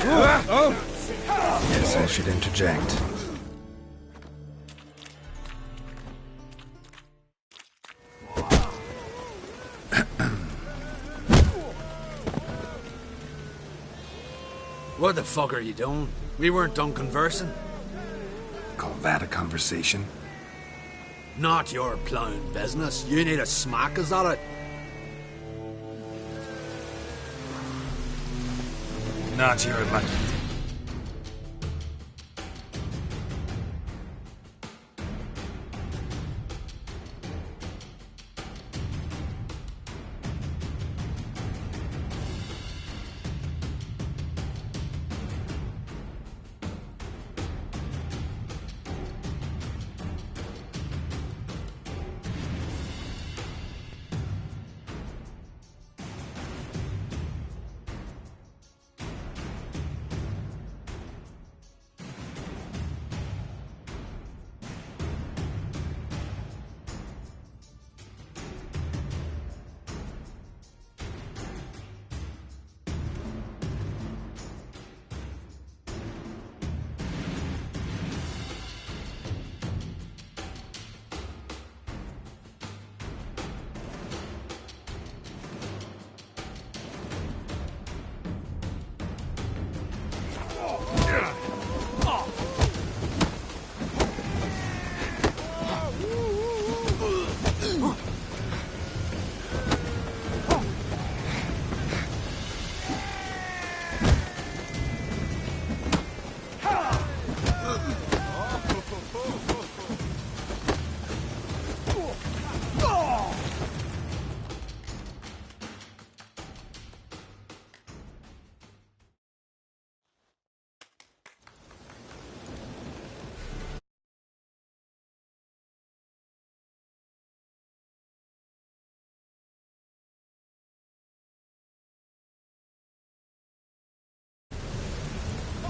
Guess I should interject. What the fuck are you doing? We weren't done conversing. Call that a conversation? Not your plowing business. You need a smack, is that it? Not your lucky.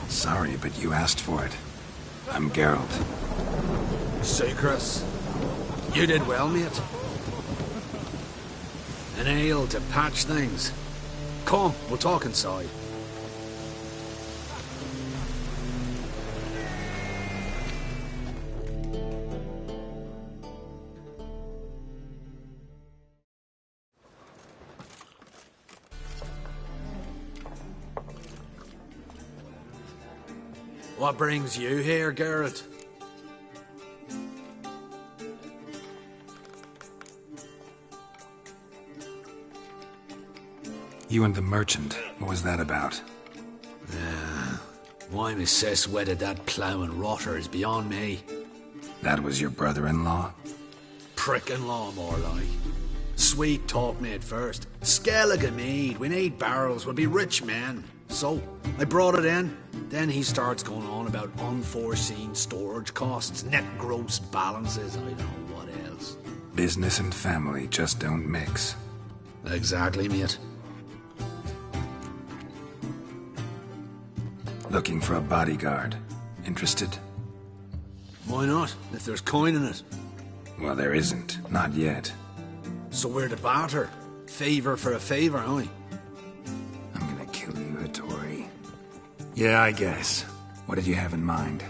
Sorry, but you asked for it. I'm Geralt. Say, Chris, you did well, mate. An ale to patch things. Come, we'll talk inside. What brings you here, Geralt? You and the merchant, what was that about? Why my sis wedded that ploughing rotter is beyond me. That was your brother-in-law? Prick-in-law, more like. Sweet talk me at first. Skellig of mead, we need barrels, we'll be rich men. So, I brought it in. Then he starts going on about unforeseen storage costs, net gross balances, I don't know what else. Business and family just don't mix. Exactly, mate. Looking for a bodyguard. Interested? Why not, if there's coin in it? Well, there isn't. Not yet. So we're to barter. Favour for a favour, aren't we? I'm gonna kill you, Hattori. Yeah, I guess. What did you have in mind?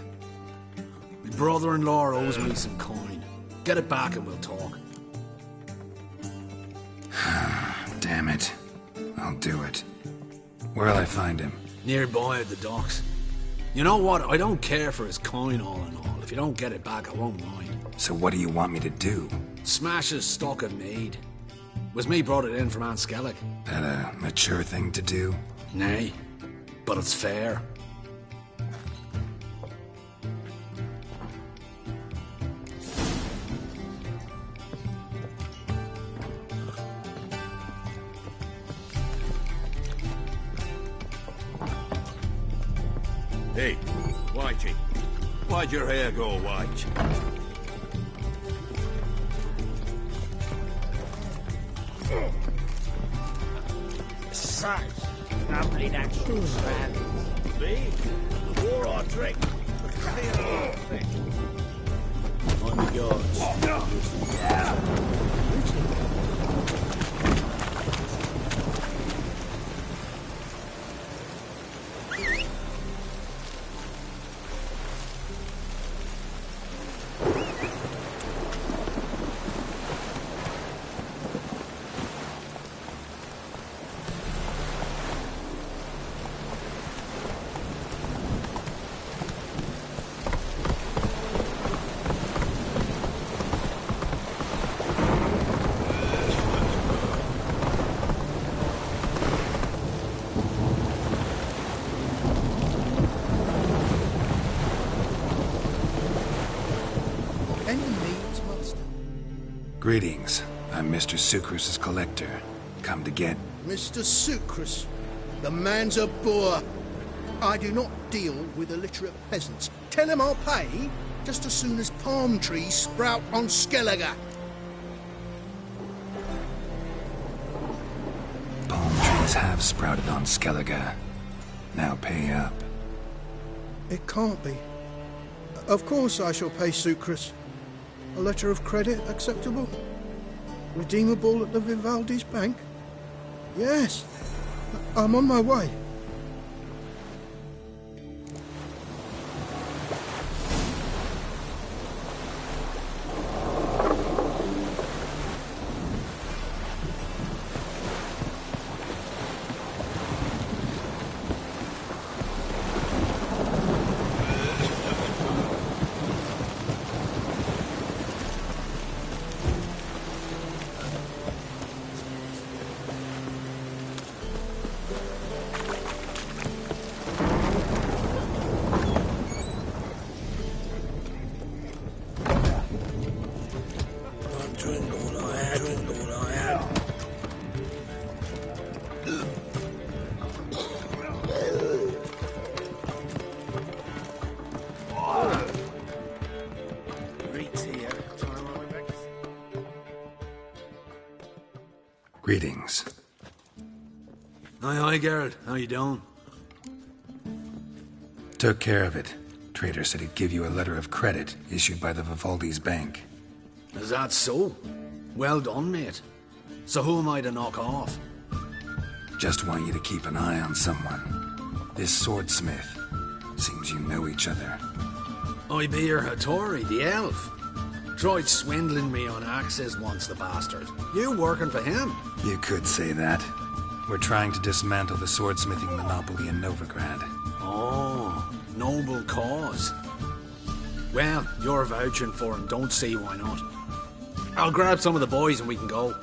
My brother-in-law owes me some coin. Get it back and we'll talk. Damn it. I'll do it. Where'll I find him? Nearby at the docks. You know what? I don't care for his coin all in all. If you don't get it back, I won't mind. So what do you want me to do? Smash his stock of mead. Was me brought it in from Aunt Skellig. That a mature thing to do? Nay, but it's fair. Hey, Whitey. Why'd your hair go white? Such lovely natural surroundings. Me? The war or drink? On the yards. Greetings. I'm Mr. Sucrus's collector. Come to get... Mr. Sucrus, the man's a boor. I do not deal with illiterate peasants. Tell him I'll pay just as soon as palm trees sprout on Skellige. Palm trees have sprouted on Skellige. Now pay up. It can't be. Of course I shall pay Sucrus. A letter of credit acceptable? Redeemable at the Vivaldi's bank? Yes. I'm on my way. Greetings. Aye, Geralt. How you doing? Took care of it. Trader said he'd give you a letter of credit issued by the Vivaldi's bank. Is that so? Well done, mate. So who am I to knock off? Just want you to keep an eye on someone. This swordsmith. Seems you know each other. I be your Hattori, the elf. Tried swindling me on axes once, the bastard. You working for him? You could say that. We're trying to dismantle the swordsmithing monopoly in Novigrad. Oh, noble cause. Well, you're vouching for him, don't see why not. I'll grab some of the boys and we can go.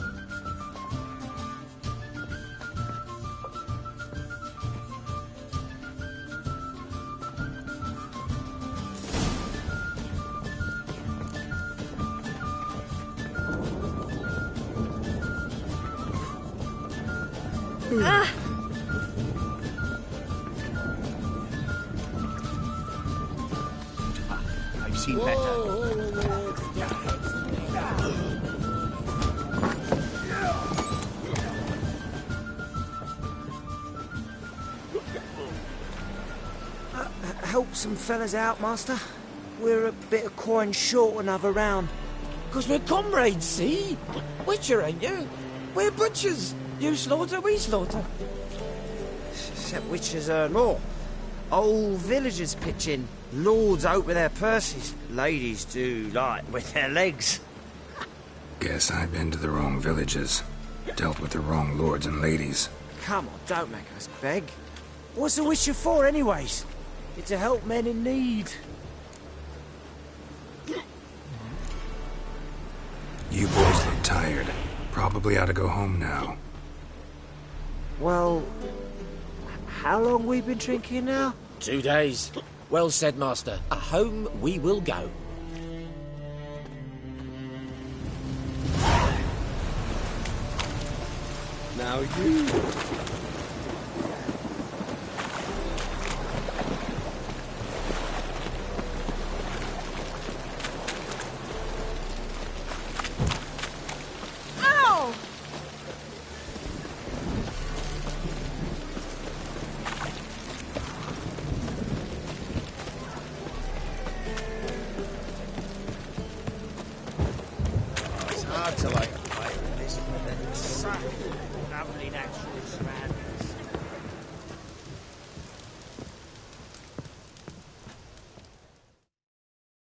I've seen better. Help some fellas out, Master. We're a bit of coin short another round. 'Cause we're comrades, see? Witcher, ain't you? We're butchers. You slaughter, we slaughter. Except witches earn more. Old villagers pitch in. Lords out with their purses. Ladies do like with their legs. Guess I've been to the wrong villages. Dealt with the wrong lords and ladies. Come on, don't make us beg. What's a witcher for, anyways? It's to help men in need. You boys look tired. Probably ought to go home now. Well, how long we been drinking now? 2 days. Well said, Master. Home we will go. Now you... Ow! It's hard to like play with this, but it's so lovely natural surroundings.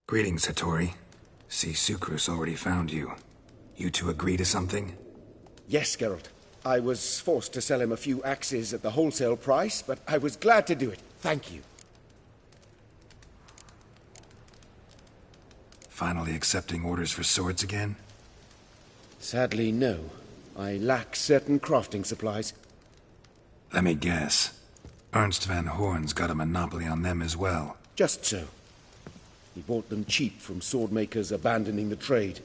Greetings, Hattori. See, Sucrus already found you. You two agree to something? Yes, Geralt. I was forced to sell him a few axes at the wholesale price, but I was glad to do it. Thank you. Finally accepting orders for swords again? Sadly, no. I lack certain crafting supplies. Let me guess. Ernst van Horn's got a monopoly on them as well. Just so. He bought them cheap from sword makers abandoning the trade.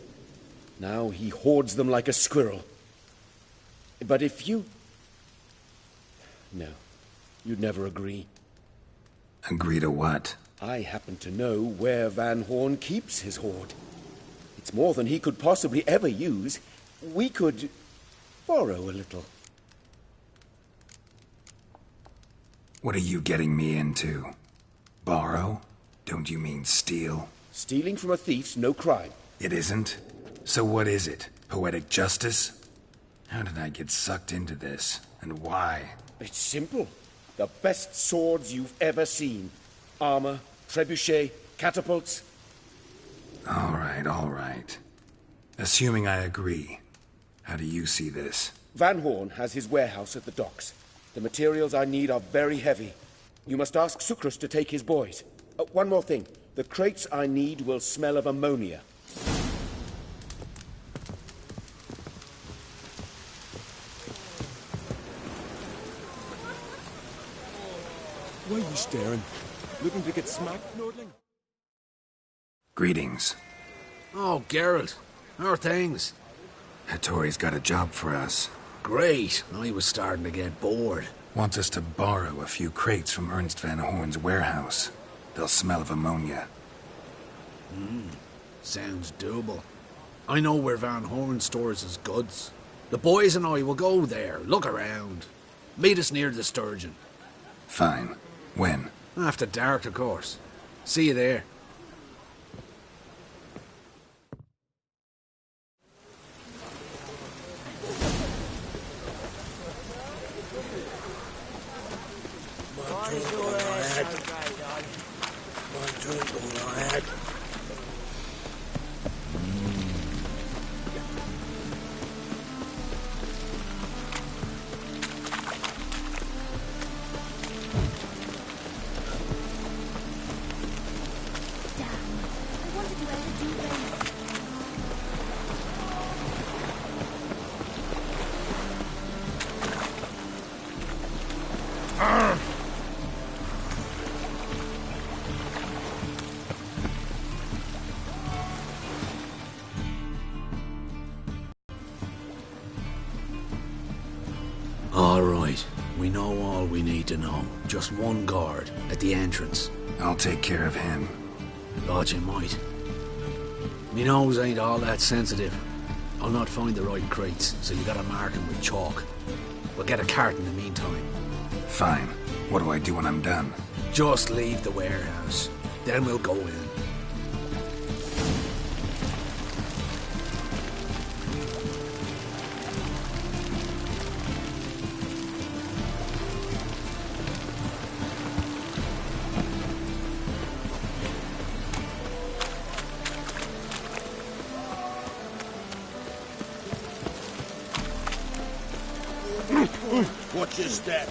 Now he hoards them like a squirrel. But if you... No, you'd never agree. Agree to what? I happen to know where Van Horn keeps his hoard. It's more than he could possibly ever use. We could borrow a little. What are you getting me into? Borrow? Don't you mean steal? Stealing from a thief's no crime. It isn't? So what is it? Poetic justice? How did I get sucked into this? And why? It's simple. The best swords you've ever seen. Armor, trebuchet, catapults. All right. Assuming I agree, how do you see this? Van Horn has his warehouse at the docks. The materials I need are very heavy. You must ask Sucrus to take his boys. One more thing. The crates I need will smell of ammonia. Why are you staring? Looking to get smacked, Nordling? Greetings. Oh, Geralt. How are things? Hattori's got a job for us. Great. I was starting to get bored. Wants us to borrow a few crates from Ernst Van Horn's warehouse. They'll smell of ammonia. Sounds doable. I know where Van Horn stores his goods. The boys and I will go there, look around. Meet us near the Sturgeon. Fine. When? After dark, of course. See you there. All right. We know all we need to know. Just one guard at the entrance. I'll take care of him. Thought you might. Me nose ain't all that sensitive. I'll not find the right crates, so you gotta mark 'em with chalk. We'll get a cart in the meantime. Fine. What do I do when I'm done? Just leave the warehouse. Then we'll go in. Watch your step.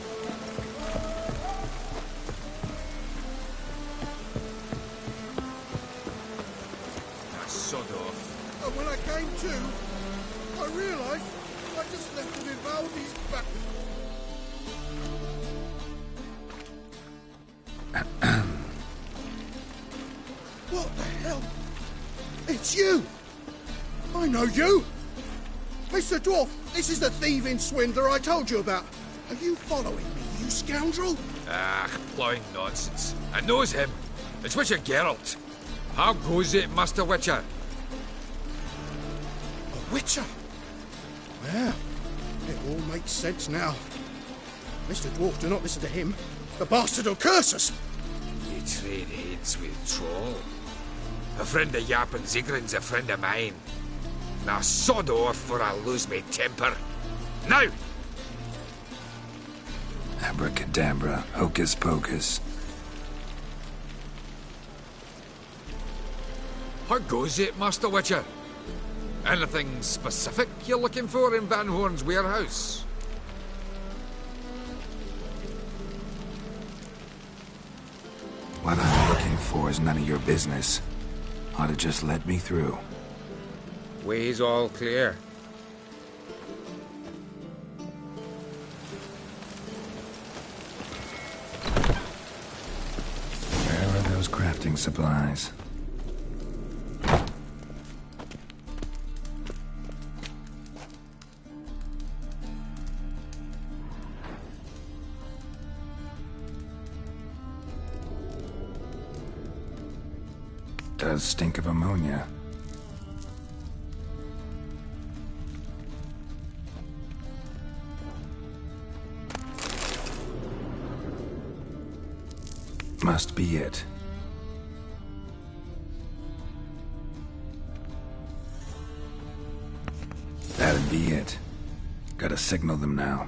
Sod off. And when I came to, I realised I just left the Vivaldi's back. What the hell? It's you! I know you! Mr. Dwarf, this is the thieving swindler I told you about. Are you following me, you scoundrel? Ah, ploughing nonsense. I knows him. It's Witcher Geralt. How goes it, Master Witcher? A witcher? Well, it all makes sense now. Mr. Dwarf, do not listen to him. The bastard will curse us. You trade heads with troll. A friend of Yap and Zigrin's a friend of mine. Now sod off or I'll lose my temper. Now! Abracadabra, hocus pocus. How goes it, Master Witcher? Anything specific you're looking for in Van Horn's warehouse? What I'm looking for is none of your business. Ought to just let me through. Way's all clear. Where are those crafting supplies? Does stink of ammonia. Must be it. That'd be it. Gotta signal them now.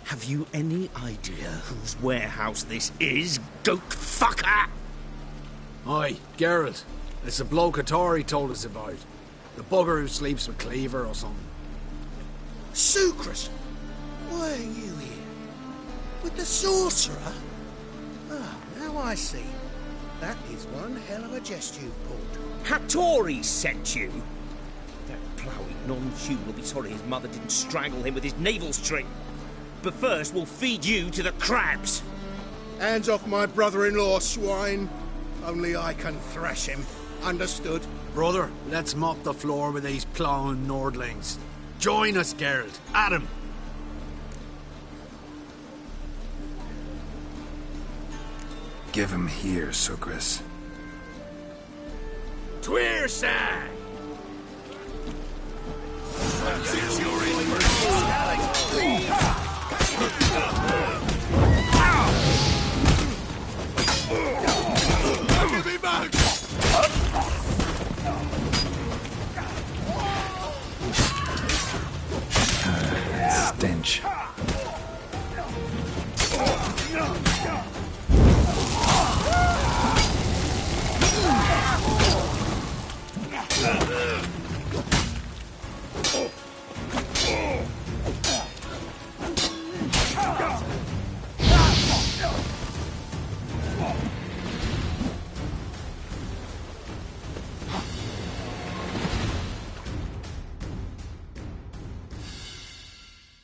Have you any idea whose warehouse this is, goat fucker? Aye, Geralt. It's the bloke Atari told us about. The bugger who sleeps with Cleaver or something. Sucrus! Why are you here? With the sorcerer? Ah, now I see. That is one hell of a jest you've pulled. Hattori sent you? That ploughing non-human will be sorry his mother didn't strangle him with his navel string. But first, we'll feed you to the crabs. Hands off my brother-in-law, swine. Only I can thrash him. Understood? Brother, let's mop the floor with these ploughing Nordlings. Join us, Geralt. Adam. Give him here, Sucrus. Tweerside! Stench.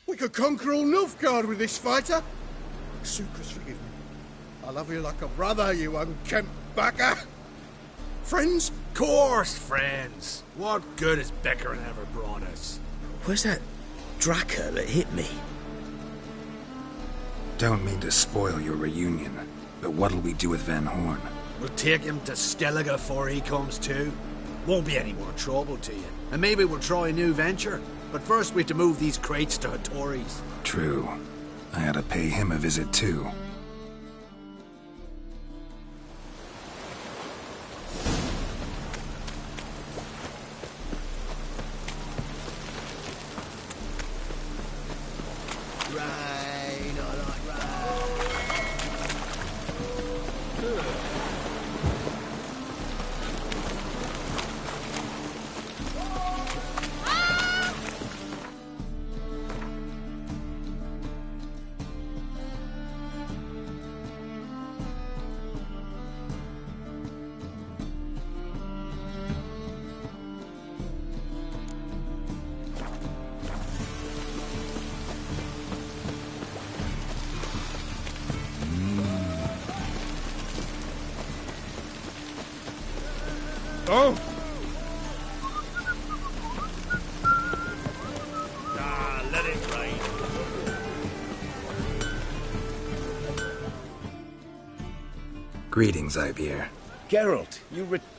We could conquer all Nilfgaard with this fighter. Sucrus, forgive me. I love you like a brother, you unkempt bugger. Friends? Course, friends. What good has Beckerin ever brought us? Where's that Draka that hit me? Don't mean to spoil your reunion, but what'll we do with Van Horn? We'll take him to Skellige before he comes to. Won't be any more trouble to you. And maybe we'll try a new venture. But first we have to move these crates to Hattori's. True. I had to pay him a visit too. Rain, I like rain. Oh! Ah, let it rain. Greetings, Ibeer. Geralt,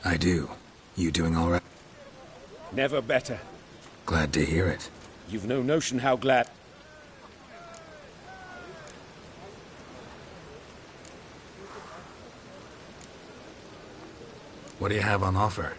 I do. You doing all right? never better. Glad to hear it. You've no notion how glad... What do you have on offer?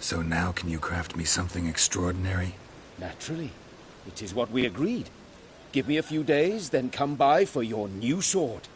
So now can you craft me something extraordinary? Naturally. It is what we agreed. Give me a few days, then come by for your new sword.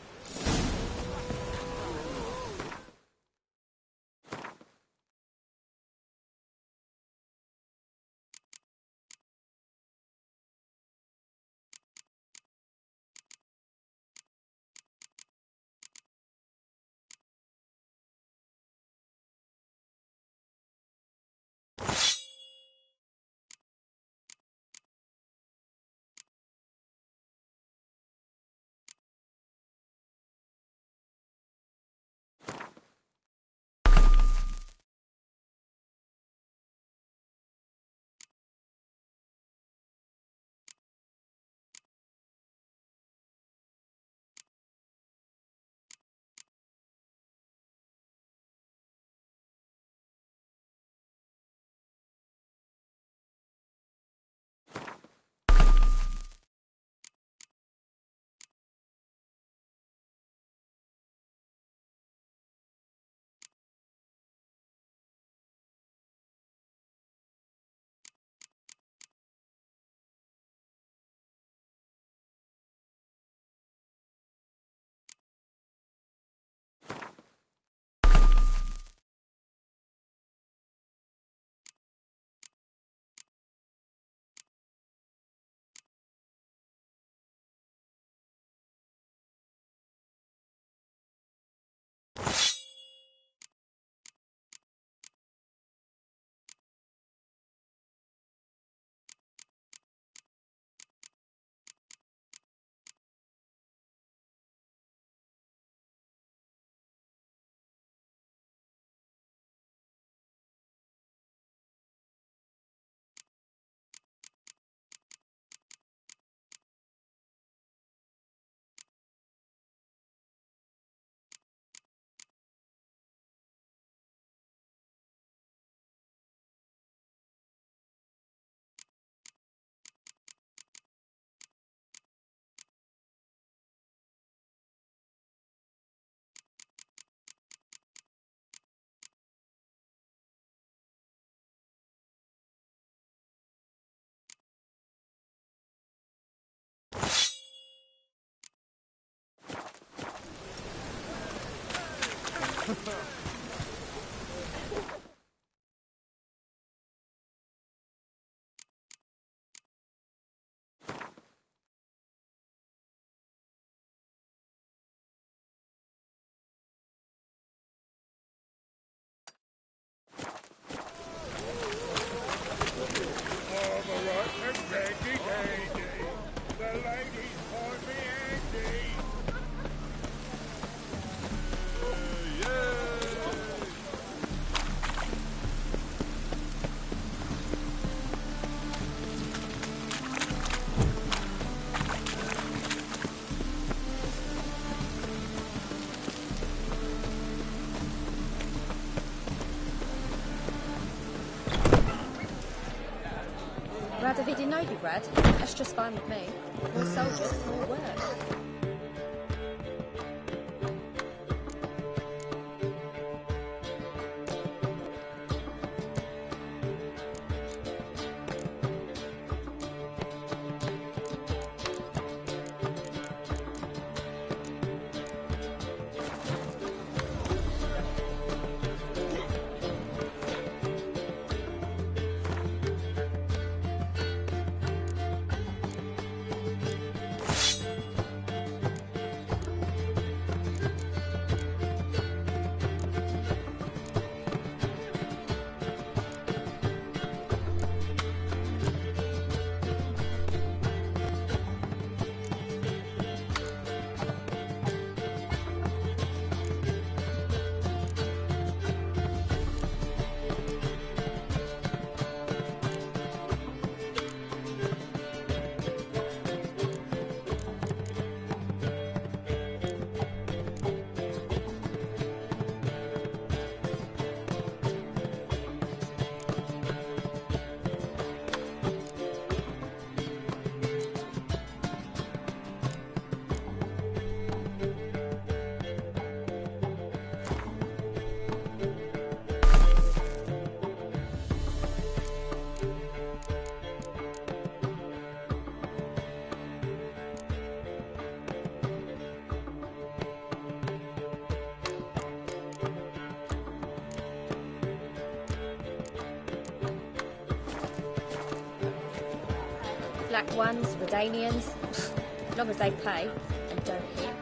Brad, if he didn't know you, Brad, that's just fine with me. More soldiers, more work. Black ones, Redanians, as long as they pay and don't hit.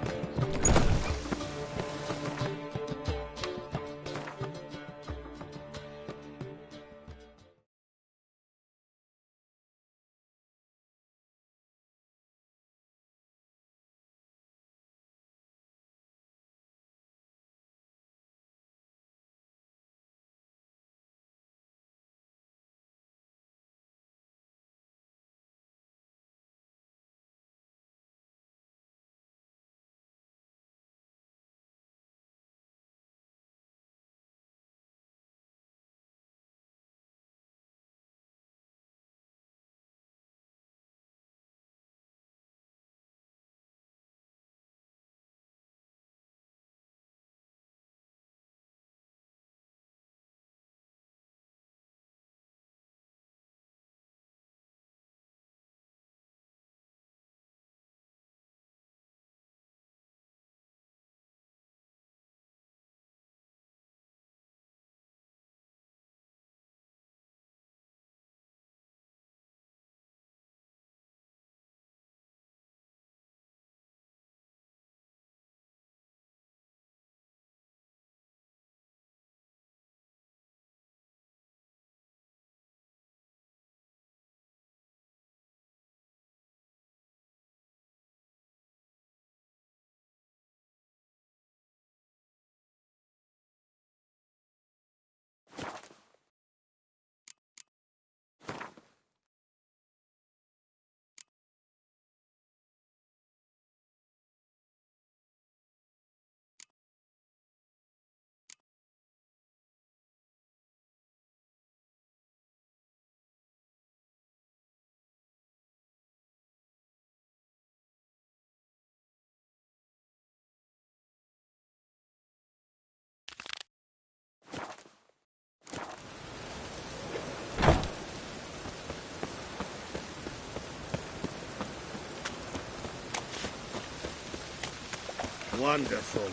Wonderful.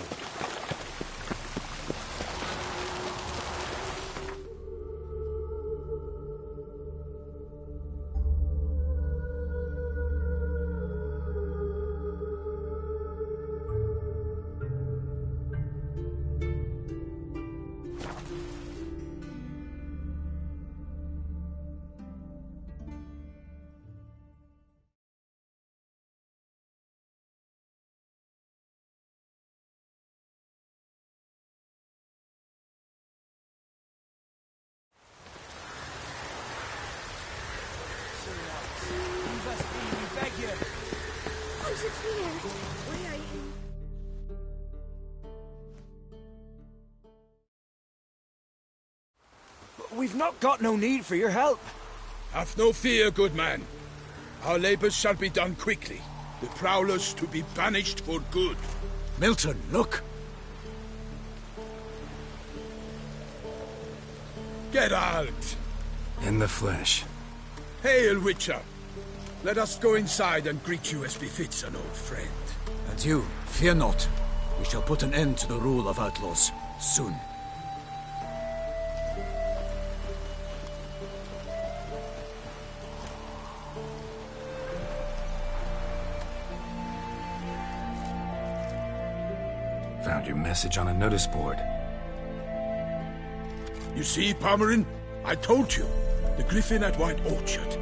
We've not got no need for your help. Have no fear, good man. Our labors shall be done quickly. The prowlers to be banished for good. Milton, look! Geralt! In the flesh. Hail, Witcher! Let us go inside and greet you as befits an old friend. And you, fear not. We shall put an end to the rule of outlaws, soon. Found your message on a notice board. You see, Pomerin? I told you. The griffin at White Orchard.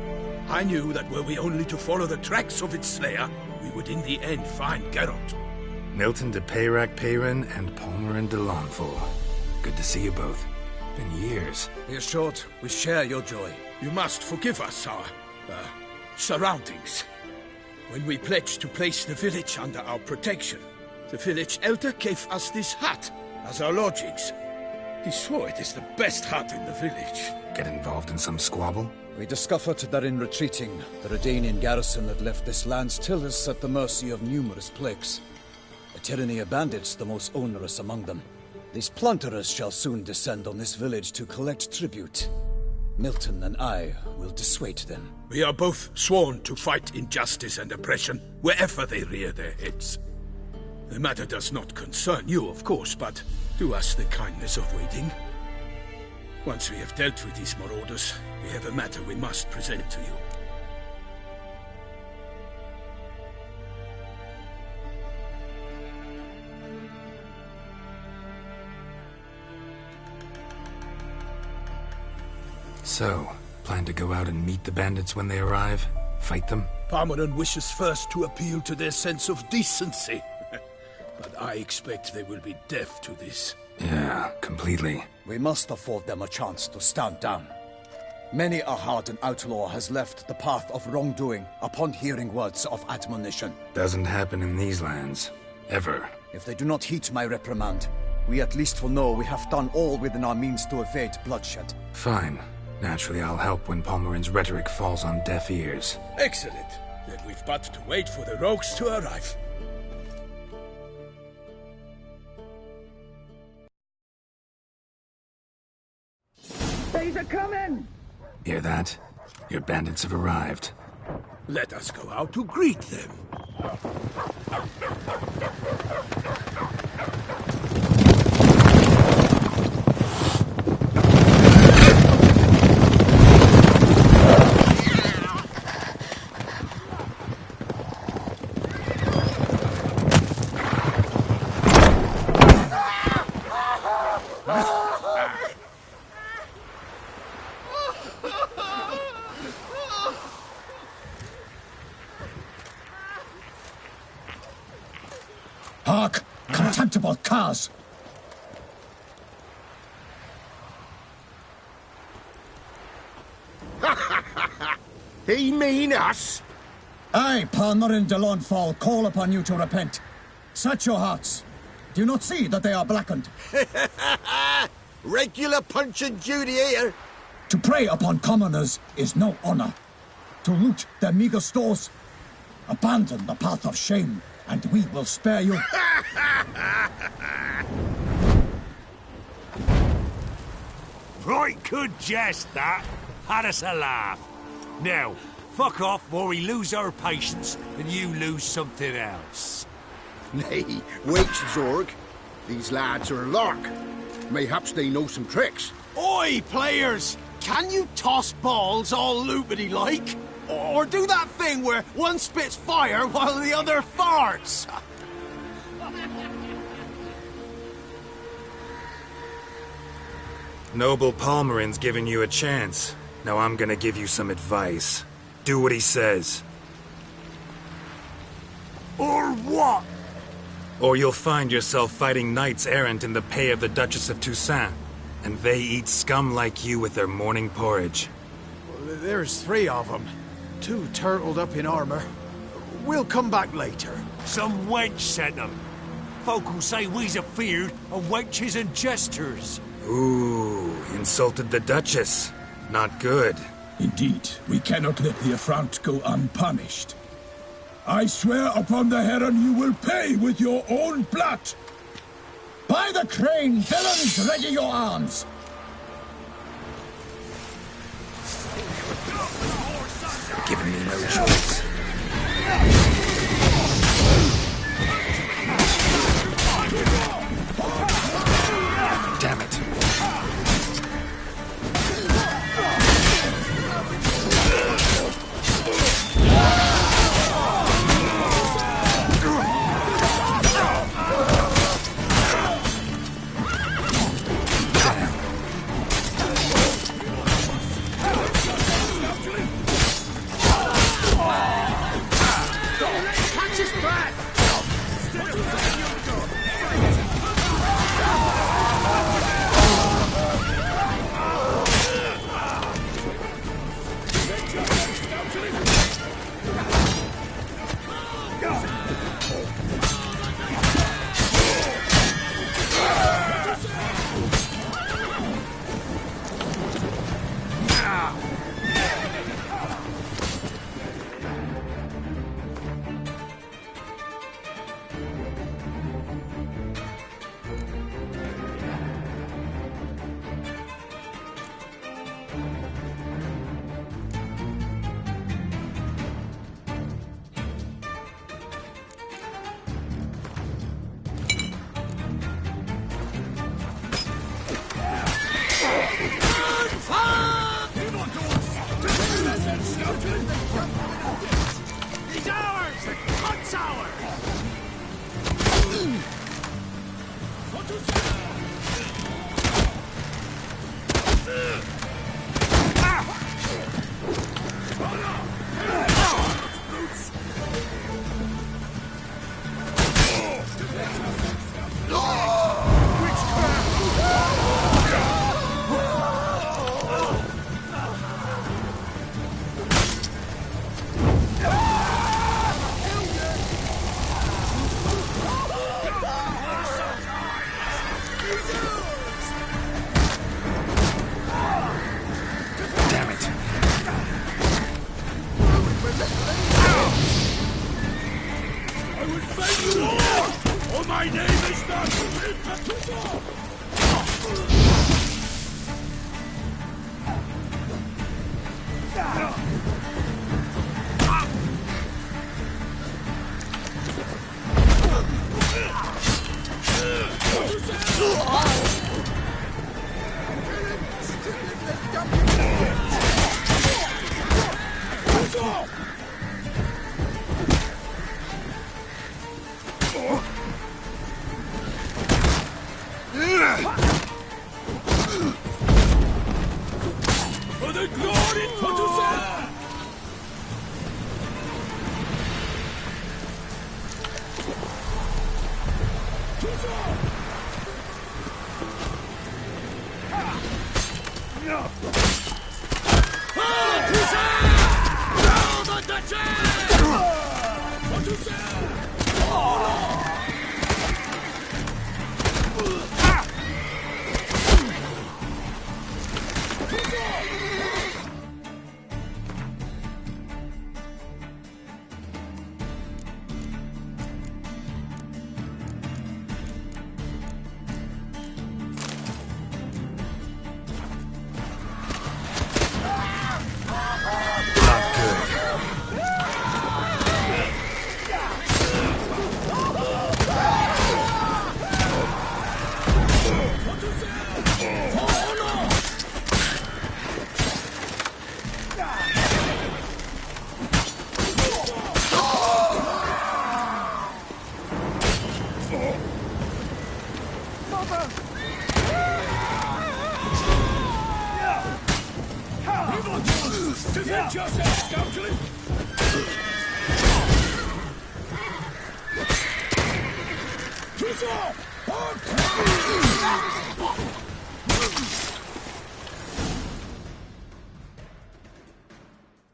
I knew that were we only to follow the tracks of its slayer, we would in the end find Geralt. Milton de Peyrac Peyrin and Palmerin de Lawnful. Good to see you both. Been years. Here's short. We share your joy. You must forgive us our, surroundings. When we pledged to place the village under our protection, the village elder gave us this hut as our lodgings. He swore it is the best hut in the village. Get involved in some squabble? We discovered that in retreating, the Redanian garrison that left this land still is at the mercy of numerous plagues. A tyranny of bandits, the most onerous among them. These plunderers shall soon descend on this village to collect tribute. Milton and I will dissuade them. We are both sworn to fight injustice and oppression wherever they rear their heads. The matter does not concern you, of course, but do us the kindness of waiting. Once we have dealt with these marauders, we have a matter we must present to you. So, plan to go out and meet the bandits when they arrive? Fight them? Parmeran wishes first to appeal to their sense of decency. But I expect they will be deaf to this. Yeah, completely. We must afford them a chance to stand down. Many a hardened outlaw has left the path of wrongdoing upon hearing words of admonition. Doesn't happen in these lands. Ever. If they do not heed my reprimand, we at least will know we have done all within our means to evade bloodshed. Fine. Naturally, I'll help when Palmerin's rhetoric falls on deaf ears. Excellent. Then we've but to wait for the rogues to arrive. They's a coming! Hear that? Your bandits have arrived. Let us go out to greet them. Hark! Contemptible curs! He mean us? I, Palmerin de Launfal, call upon you to repent. Search your hearts. Do you not see that they are blackened? Regular punch and Judy here. To prey upon commoners is no honor. To loot their meager stores, abandon the path of shame, and we will spare you. Right good jest, that. Had us a laugh. Now, fuck off before we lose our patience and you lose something else. Nay, wait, Zorg. These lads are a lark. Mayhaps they know some tricks. Oi, players! Can you toss balls all loopity-like? Or do that thing where one spits fire while the other farts? Noble Palmerin's giving you a chance. Now I'm gonna give you some advice. Do what he says. Or what? Or you'll find yourself fighting knights errant in the pay of the Duchess of Toussaint. And they eat scum like you with their morning porridge. There's 3 of them. 2 turtled up in armor. We'll come back later. Some wench sent them. Folk will say we's afeard of wenches and jesters. Ooh, insulted the Duchess. Not good. Indeed, we cannot let the affront go unpunished. I swear upon the Heron you will pay with your own blood. By the crane, villains, ready your arms. Giving me no choice. Damn it. He's ours! Hunt's ours! For the glory of Toussaint! Defend yourself, scoundrel!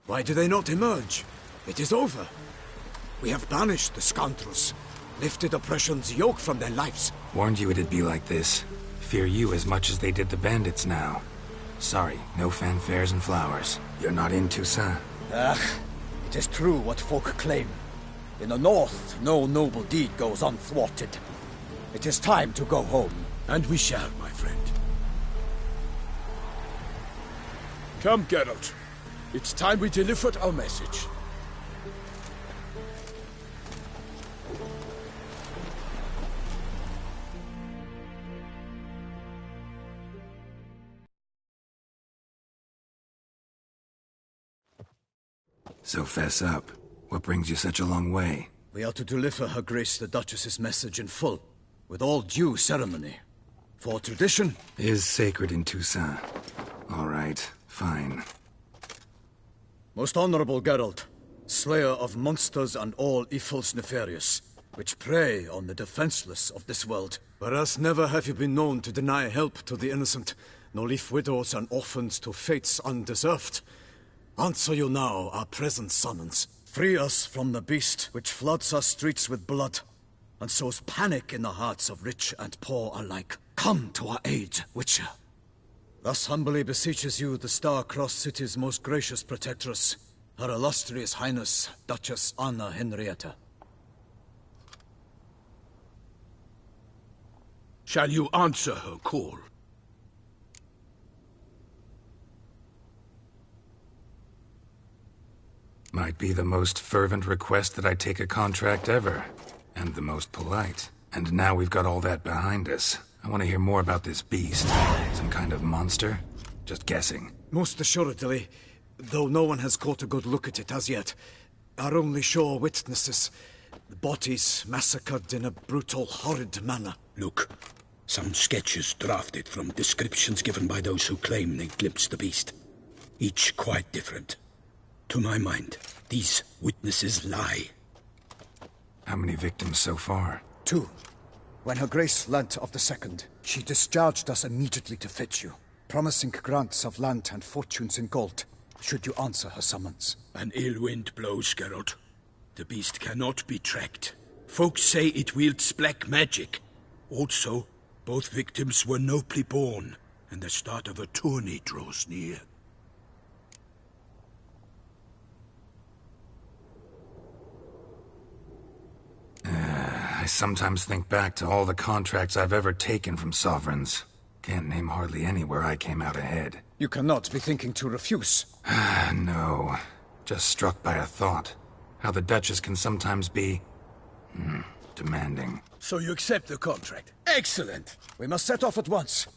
Why do they not emerge? It is over. We have banished the scoundrels, lifted oppression's yoke from their lives. Warned you it'd be like this. Fear you as much as they did the bandits now. Sorry, no fanfares and flowers. You're not in Toussaint. It is true what folk claim. In the north, no noble deed goes unthwarted. It is time to go home. And we shall, my friend. Come, Geralt. It's time we delivered our message. So fess up. What brings you such a long way? We are to deliver Her Grace the Duchess's message in full, with all due ceremony. For tradition is sacred in Toussaint. All right, fine. Most honorable Geralt, slayer of monsters and all evils nefarious, which prey on the defenseless of this world. Whereas never have you been known to deny help to the innocent, nor leave widows and orphans to fates undeserved. Answer you now our present summons. Free us from the beast which floods our streets with blood, and sows panic in the hearts of rich and poor alike. Come to our aid, Witcher. Thus humbly beseeches you the Star-Crossed City's most gracious protectress, Her Illustrious Highness, Duchess Anna Henrietta. Shall you answer her call? Might be the most fervent request that I take a contract ever. And the most polite. And now we've got all that behind us. I want to hear more about this beast. Some kind of monster? Just guessing. Most assuredly, though no one has caught a good look at it as yet. Our only sure witnesses. The bodies massacred in a brutal, horrid manner. Look, some sketches drafted from descriptions given by those who claim they glimpsed the beast. Each quite different. To my mind, these witnesses lie. How many victims so far? 2. When Her Grace learnt of the second, she discharged us immediately to fetch you, promising grants of land and fortunes in gold, should you answer her summons. An ill wind blows, Geralt. The beast cannot be tracked. Folks say it wields black magic. Also, both victims were nobly born, and the start of a tourney draws near. I sometimes think back to all the contracts I've ever taken from sovereigns. Can't name hardly any where I came out ahead. You cannot be thinking to refuse. No. Just struck by a thought. How the Duchess can sometimes be... demanding. So you accept the contract. Excellent! We must set off at once.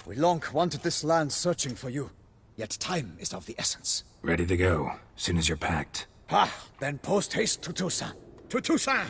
We long wanted this land searching for you. Yet time is of the essence. Ready to go, soon as you're packed. Then post haste to Toussaint. To Toussaint!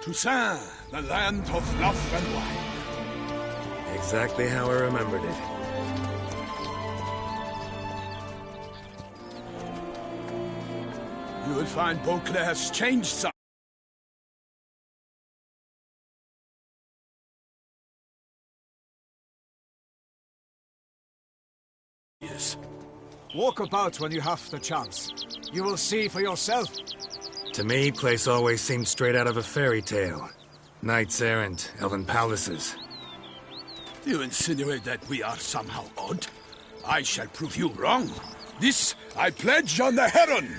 Toussaint, the land of love and wine. Exactly how I remembered it. You will find Beauclair has changed some. Yes. Walk about when you have the chance. You will see for yourself. To me, place always seemed straight out of a fairy tale. Knights errant, elven palaces. You insinuate that we are somehow odd? I shall prove you wrong. This I pledge on the Heron!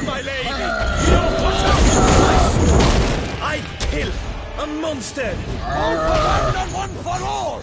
My lady! You put up! I kill a monster! All for one and one for all!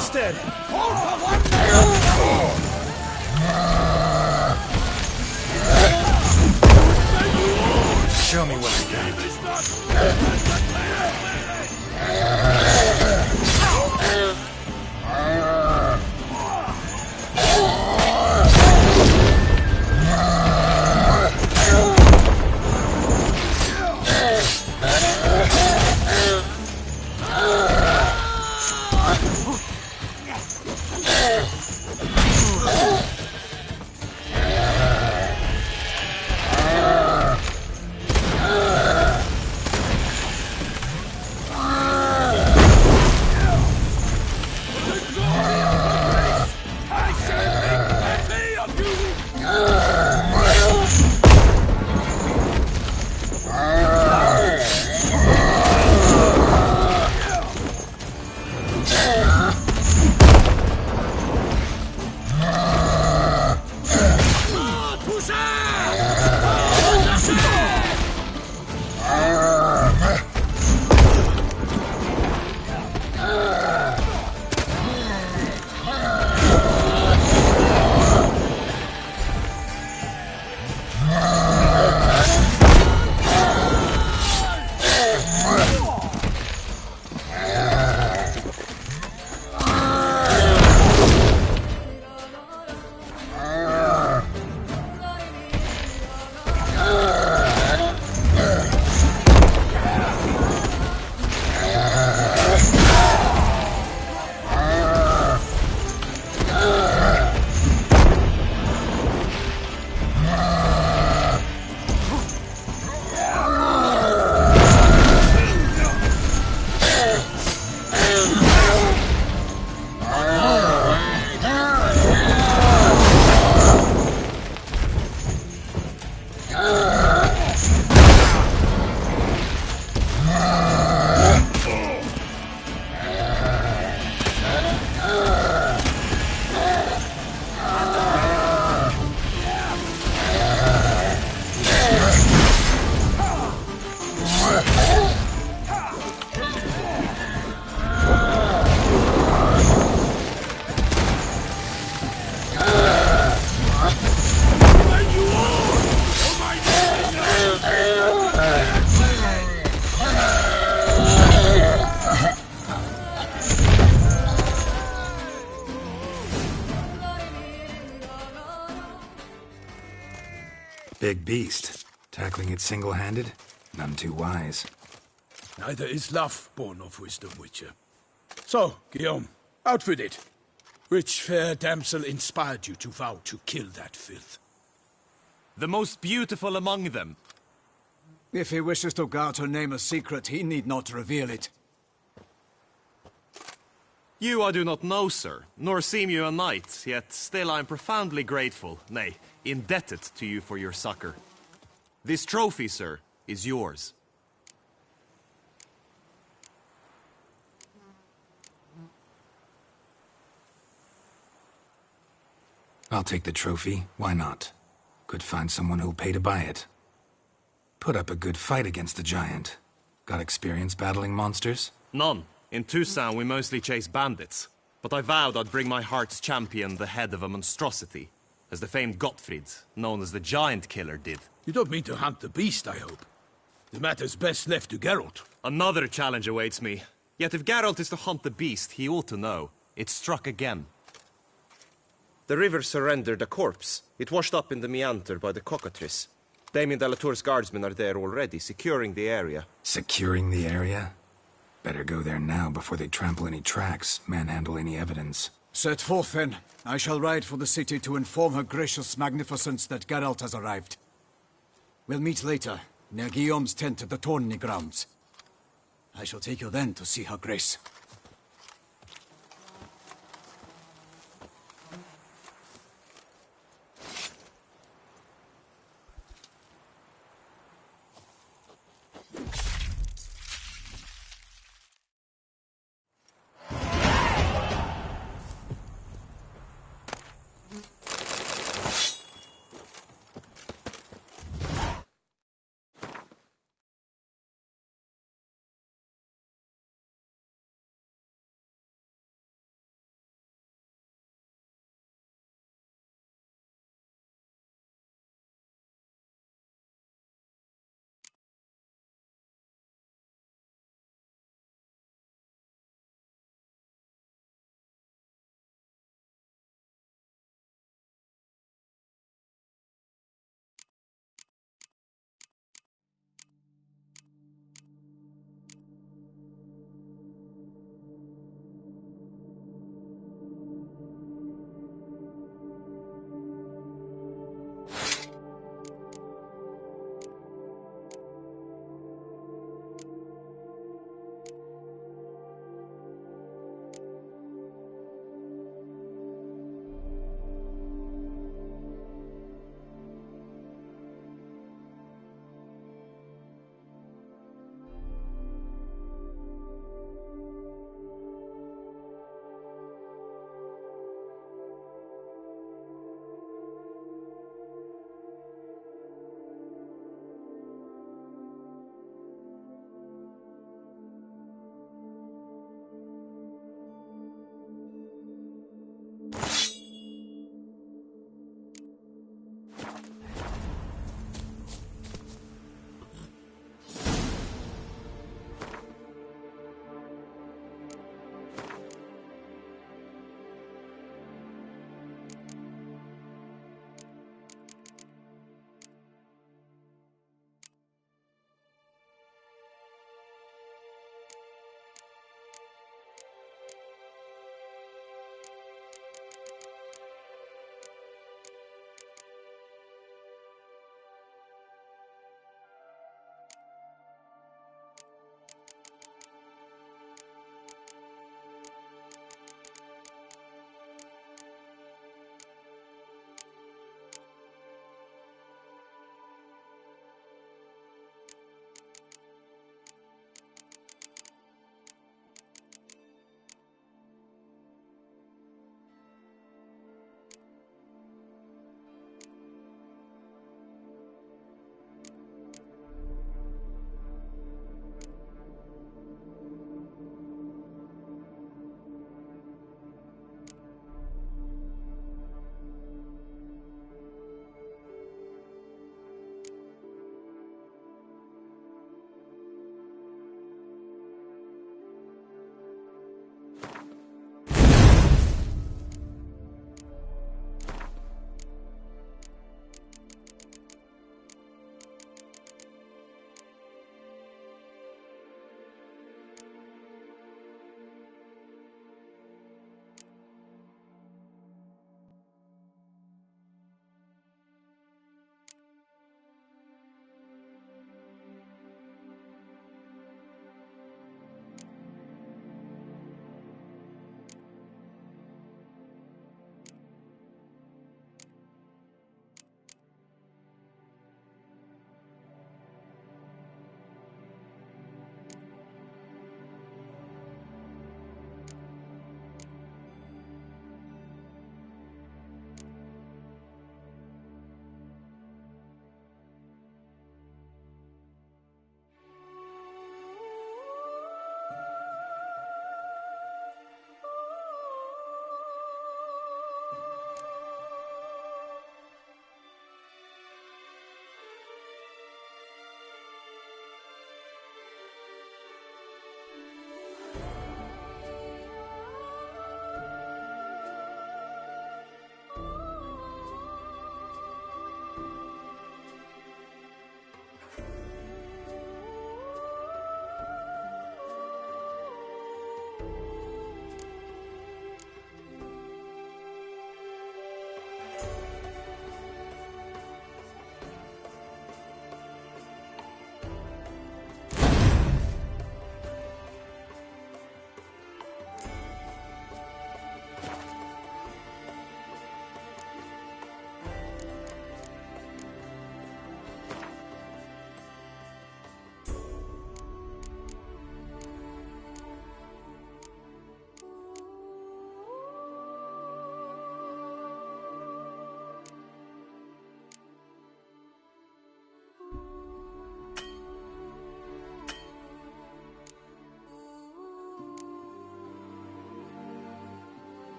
instead. Hold for one minute! Show me what you got. Big beast. Tackling it single-handed? None too wise. Neither is love born of wisdom, Witcher. So, Guillaume, out with it. Which fair damsel inspired you to vow to kill that filth? The most beautiful among them. If he wishes to guard her name a secret, he need not reveal it. You I do not know, sir, nor seem you a knight, yet still I am profoundly grateful, nay, indebted to you for your succor. This trophy, sir, is yours. I'll take the trophy, why not? Could find someone who'll pay to buy it. Put up a good fight against the giant. Got experience battling monsters? None. In Toussaint we mostly chase bandits. But I vowed I'd bring my heart's champion the head of a monstrosity, as the famed Gottfried, known as the Giant Killer, did. You don't mean to hunt the beast, I hope. The matter's best left to Geralt. Another challenge awaits me. Yet if Geralt is to hunt the beast, he ought to know. It struck again. The river surrendered a corpse. It washed up in the meander by the cockatrice. Damien de la Tour's guardsmen are there already, securing the area. Securing the area? Better go there now before they trample any tracks, manhandle any evidence. Set forth, then. I shall ride for the city to inform her gracious magnificence that Geralt has arrived. We'll meet later, near Guillaume's tent at the Tourney grounds. I shall take you then to see her grace.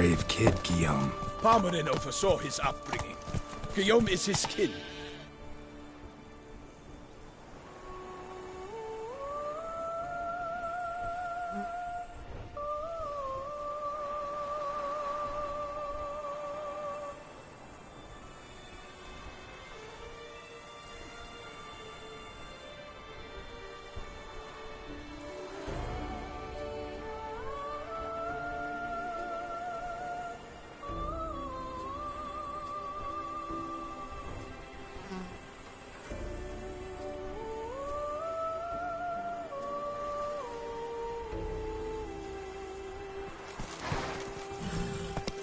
brave kid, Guillaume. Parmanin oversaw his upbringing. Guillaume is his kin.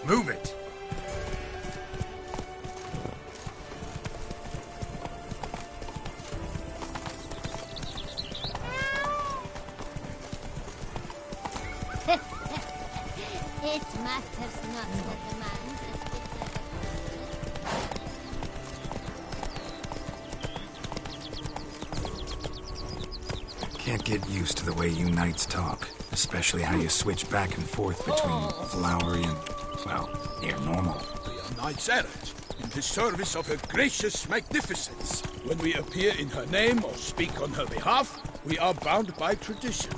Move it! It matters not what the man Can't get used to the way you knights talk, especially how you switch back and forth between flowery and, well, near normal. We are knights errant, in the service of her gracious magnificence. When we appear in her name or speak on her behalf, we are bound by tradition.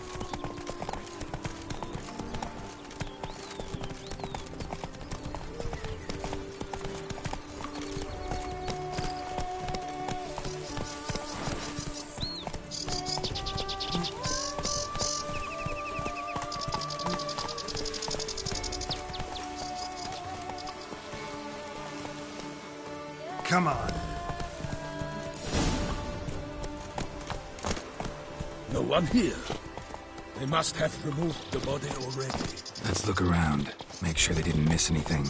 Come on. No one here. They must have removed the body already. Let's look around. Make sure they didn't miss anything.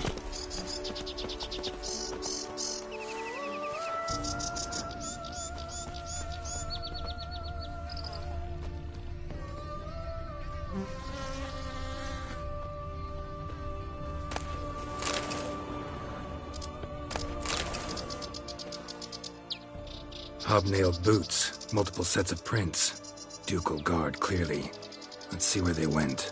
Hobnailed boots, multiple sets of prints. Ducal guard, clearly. Let's see where they went.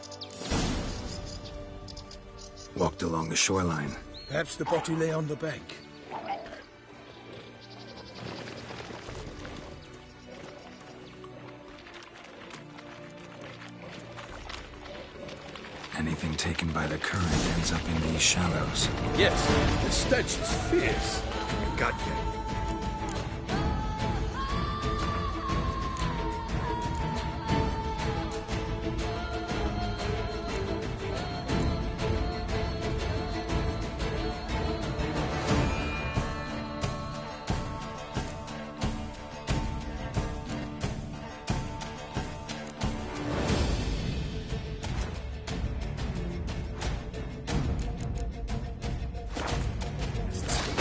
Walked along the shoreline. Perhaps the body lay on the bank. Anything taken by the current ends up in these shallows. Yes, the stench is fierce. Got you.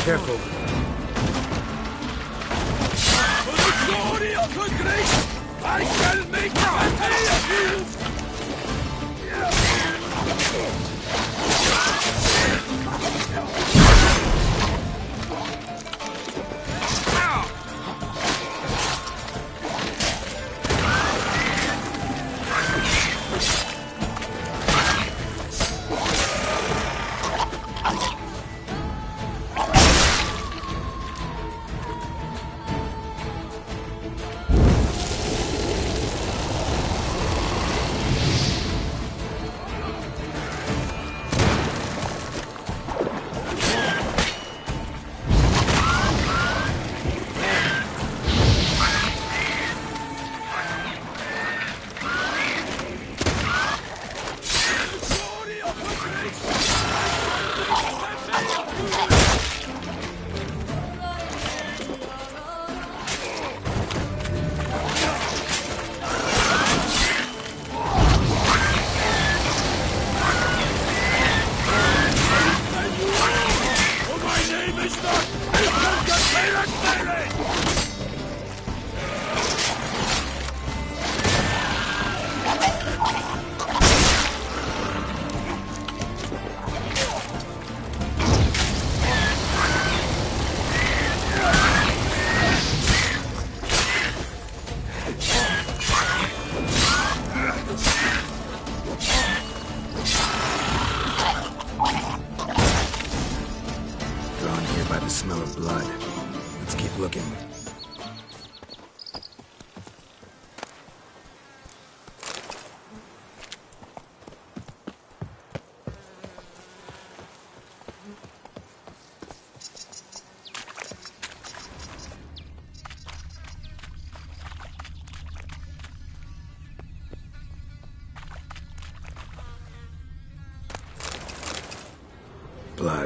Careful. For the glory of her grace, I shall make my pay of you!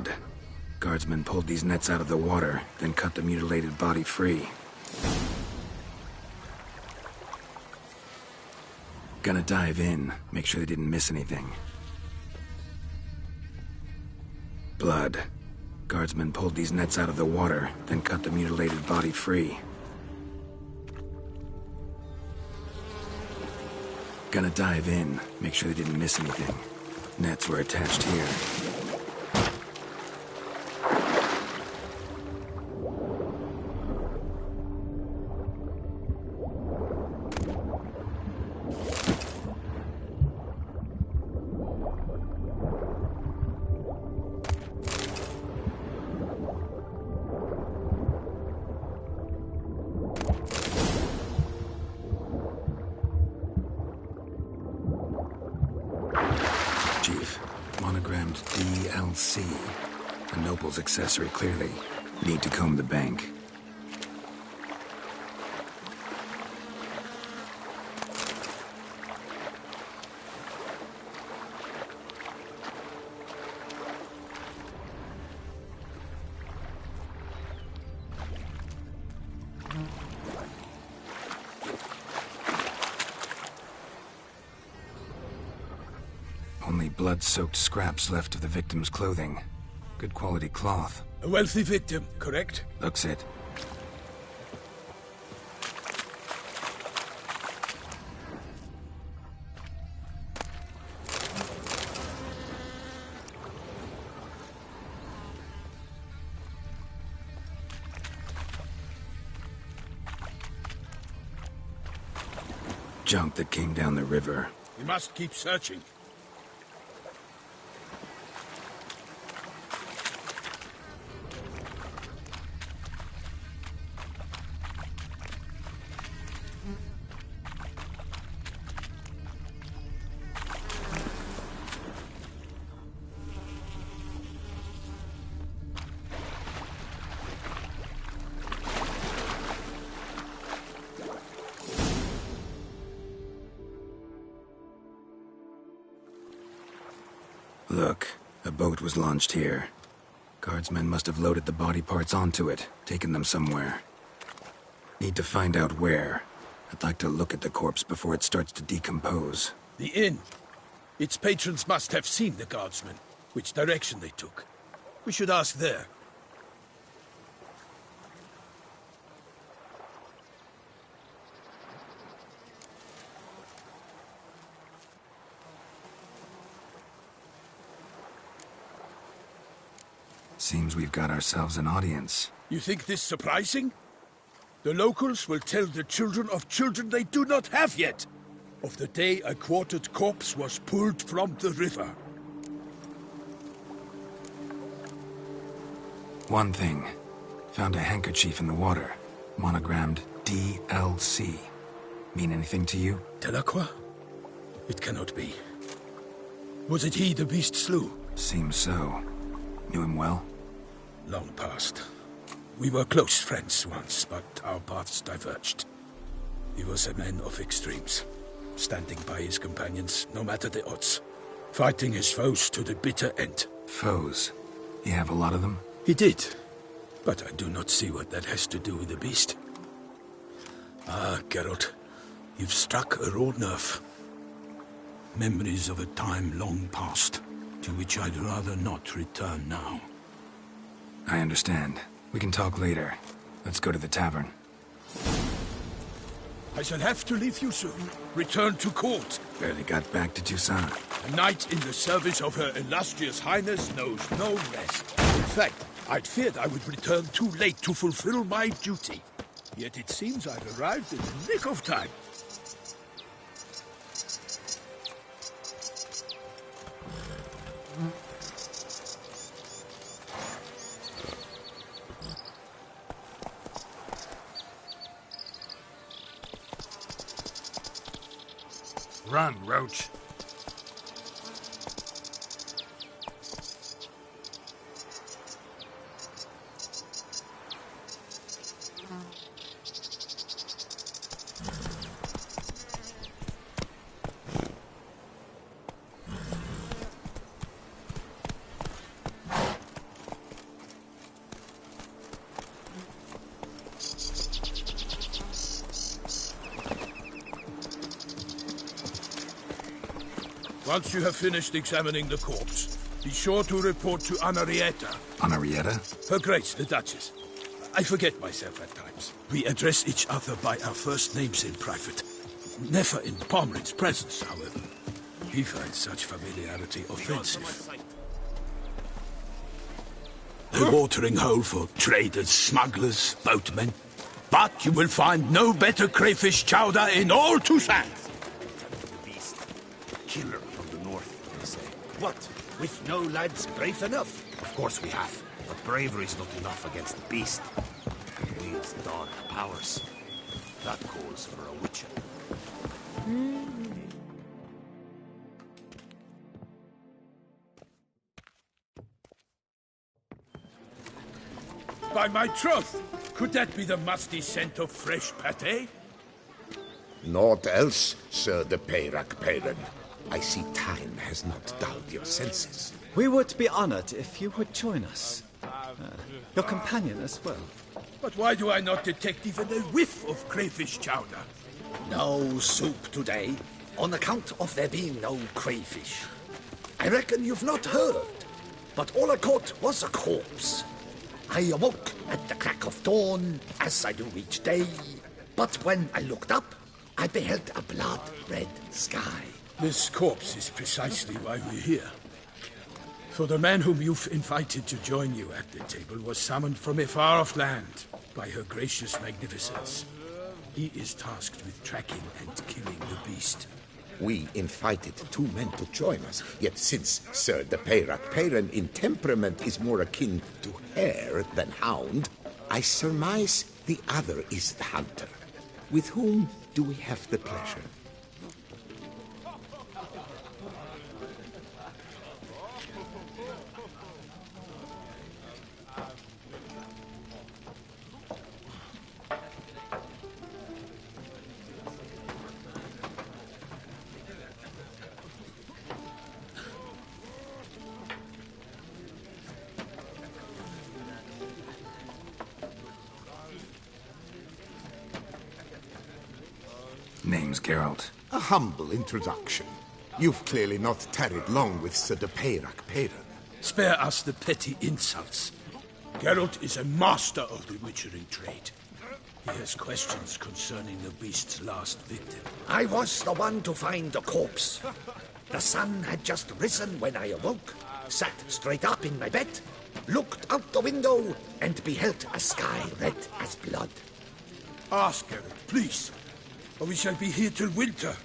Blood. Guardsmen pulled these nets out of the water, then cut the mutilated body free. Gonna dive in, make sure they didn't miss anything. Blood. Guardsmen pulled these nets out of the water, then cut the mutilated body free. Gonna dive in, make sure they didn't miss anything. Nets were attached here. Monogrammed DLC. A noble's accessory, clearly. Need to comb the bank. Only blood-soaked scraps left of the victim's clothing. Good quality cloth. A wealthy victim, correct? Looks it. Junk that came down the river. We must keep searching. Look, a boat was launched here. Guardsmen must have loaded the body parts onto it, taken them somewhere. Need to find out where. I'd like to look at the corpse before it starts to decompose. The inn. Its patrons must have seen the guardsmen, which direction they took. We should ask there. Seems we've got ourselves an audience. You think this surprising? The locals will tell the children of children they do not have yet, of the day a quartered corpse was pulled from the river. One thing. Found a handkerchief in the water. Monogrammed DLC. Mean anything to you? Delacroix? It cannot be. Was it he the beast slew? Seems so. Knew him well? Long past. We were close friends once, but our paths diverged. He was a man of extremes, standing by his companions, no matter the odds, fighting his foes to the bitter end. Foes? You have a lot of them? He did, but I do not see what that has to do with the beast. Ah, Geralt, you've struck a raw nerve. Memories of a time long past, to which I'd rather not return now. I understand. We can talk later. Let's go to the tavern. I shall have to leave you soon. Return to court. Barely got back to Toussaint. A knight in the service of Her Illustrious Highness knows no rest. In fact, I'd feared I would return too late to fulfill my duty. Yet it seems I've arrived in the nick of time. Run, Roach. Once you have finished examining the corpse, be sure to report to Anarietta. Anarietta? Her Grace, the Duchess. I forget myself at times. We address each other by our first names in private. Never in Pomrin's presence, however. He finds such familiarity offensive. A watering hole for traders, smugglers, boatmen. But you will find no better crayfish chowder in all Toussaint. Beast. Killer from the north, they say. What? With no lads brave enough? Of course we have. But bravery's not enough against the beast. It wields dark powers. That calls for a witcher. By my troth, could that be the musty scent of fresh pâté? Naught else, Sir de Peyrac-Peyran. I see time has not dulled your senses. We would be honored if you would join us. Your companion as well. But why do I not detect even a whiff of crayfish chowder? No soup today, on account of there being no crayfish. I reckon you've not heard, but all I caught was a corpse. I awoke at the crack of dawn, as I do each day. But when I looked up, I beheld a blood-red sky. This corpse is precisely why we're here. For the man whom you've invited to join you at the table was summoned from a far-off land by her gracious magnificence. He is tasked with tracking and killing the beast. We invited 2 men to join us, yet since Sir de Peyrac-Peyran in temperament is more akin to hare than hound, I surmise the other is the hunter. With whom do we have the pleasure? Name's Geralt. A humble introduction. You've clearly not tarried long with Sir de Peyrac-Peyran. Spare us the petty insults. Geralt is a master of the witchering trade. He has questions concerning the beast's last victim. I was the one to find the corpse. The sun had just risen when I awoke, sat straight up in my bed, looked out the window, and beheld a sky red as blood. Ask Geralt, please, or we shall be here till winter.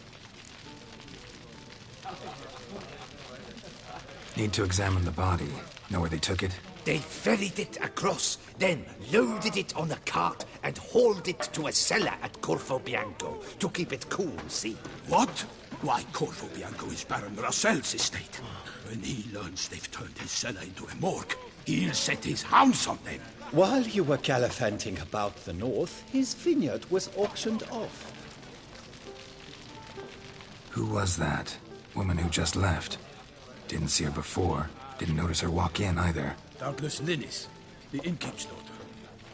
Need to examine the body. Know where they took it? They ferried it across, then loaded it on a cart and hauled it to a cellar at Corvo Bianco to keep it cool, see? What? Why, Corvo Bianco is Baron Rossel's estate. When he learns they've turned his cellar into a morgue, he'll set his hounds on them. While you were gallivanting about the north, his vineyard was auctioned off. Who was that? Woman who just left. Didn't see her before. Didn't notice her walk in either. Doubtless Linnis, the innkeep's daughter.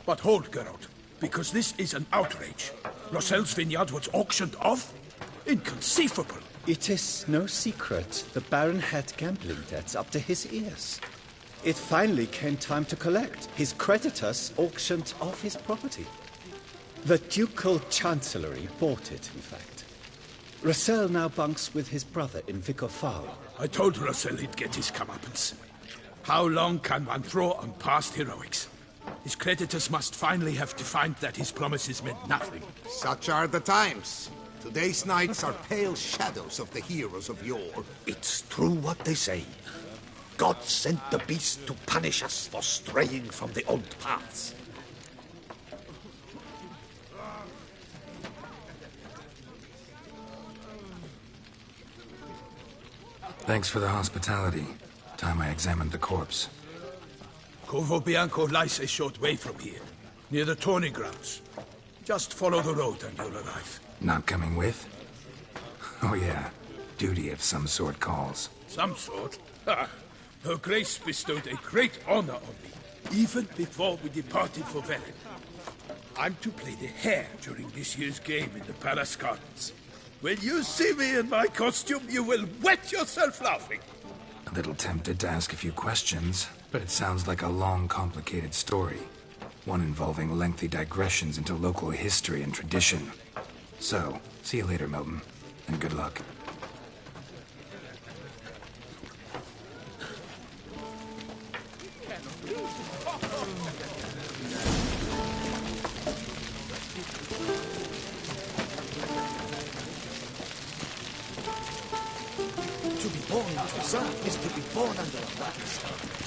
But hold, Geralt, because this is an outrage. Rossel's vineyard was auctioned off? Inconceivable. It is no secret the Baron had gambling debts up to his ears. It finally came time to collect. His creditors auctioned off his property. The Ducal Chancellery bought it, in fact. Rossel now bunks with his brother in Vicar Fowl. I told Rossel he'd get his comeuppance. How long can one throw on past heroics? His creditors must finally have defined that his promises meant nothing. Such are the times. Today's knights are pale shadows of the heroes of yore. It's true what they say. God sent the beast to punish us for straying from the old paths. Thanks for the hospitality. Time I examined the corpse. Corvo Bianco lies a short way from here, near the tourney grounds. Just follow the road and you'll arrive. Not coming with? Oh yeah, duty of some sort calls. Some sort? Ha! Her Grace bestowed a great honor on me, even before we departed for Velen. I'm to play the hare during this year's game in the Palace Gardens. When you see me in my costume, you will wet yourself laughing. A little tempted to ask a few questions, but it sounds like a long, complicated story. One involving lengthy digressions into local history and tradition. So, see you later, Milton, and good luck. To be born into the sun is to be born under a black star.